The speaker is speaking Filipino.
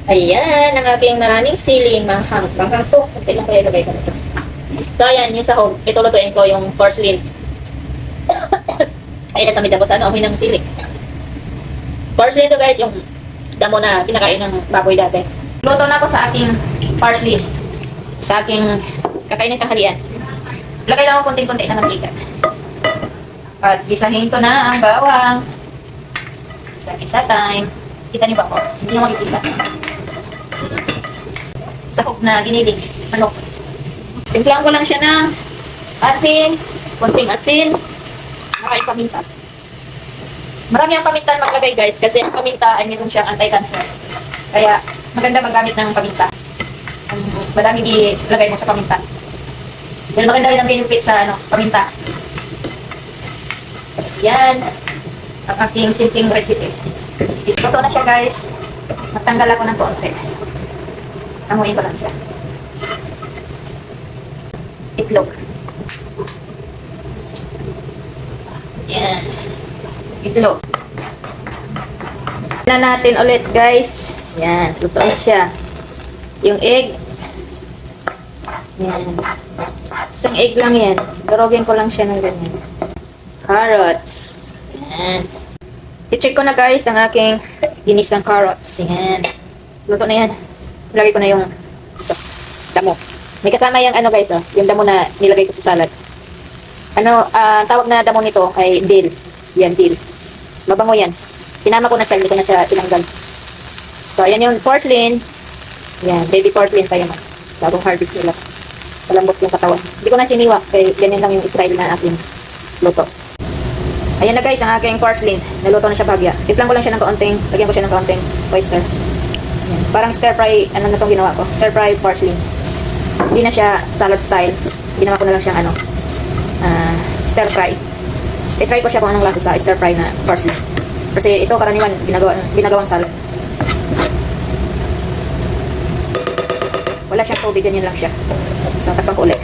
Ayan, ang aking maraming siling manghang. Manghang to. Kunti lang kaya ilagay ko nito. So, ayan, yung sahog. Ito lutuin ko yung porcelain. Ayan, nasamid ako sa ano, amoy ng sili. Porcelain to guys, yung damo na kinakain ng baboy dati. Luto na ako sa aking parsley. Sa aking kakainin tanghalian. Lagay lang ako konting-konti na mantika. At gisahin ko na ang bawang. Isa-isa time. Kita niyo ba ako? Hindi nyo makikita. Sahog na giniling. Manok. Timplahan ko lang siya ng asin. Konting asin. Saka paminta. Marami ang paminta maglagay guys. Kasi ang paminta ay meron siyang anti-cancer. Kaya maganda maggamit ng paminta. Madami ilagay mo sa paminta. Dahil maganda rin ang benefit sa paminta. Yan. Ang aking simpleng recipe. Ito na siya guys. Magtanggal ako ng konti. Amuin ko lang siya. Itlog. Yan. Itlog. Na natin ulit guys. Yan. Lutuin siya. Yung egg. Yan. Isang egg lang yan. Durugin ko lang siya ng ganyan. Carrots. Yan. I-check ko na guys ang aking ginisang carrots. Yan. Luto na yan. Lagay ko na yung damo. May kasama yung guys, yung damo na nilagay ko sa salad. Tawag na damo nito ay dill. Yan, dill. Mabango yan. Sinama ko na siya, hindi ko na siya tinanggal. So, ayan yung porcelain. Yan, baby porcelain pa yan. Bagong harvest nila. Malambot yung katawan. Hindi ko na siniwa, kaya ganyan lang yung style na aking luto. Ayan na guys, ang aking porcelain. Naluto na siya bagya. Tiplan ko lang siya ng kaunting, lagyan ko siya ng kaunting oyster. Ayan. Parang stir fry, ano na itong ginawa ko? Stir fry porcelain. Hindi na siya salad style. Ginawa ko na lang siyang stir fry. I-try ko siya kung anong lasa sa stir fry na porcelain. Kasi ito karaniwan ginagawang salad. Wala siyang tubig, ganyan lang siya. So, takpan ko ulit.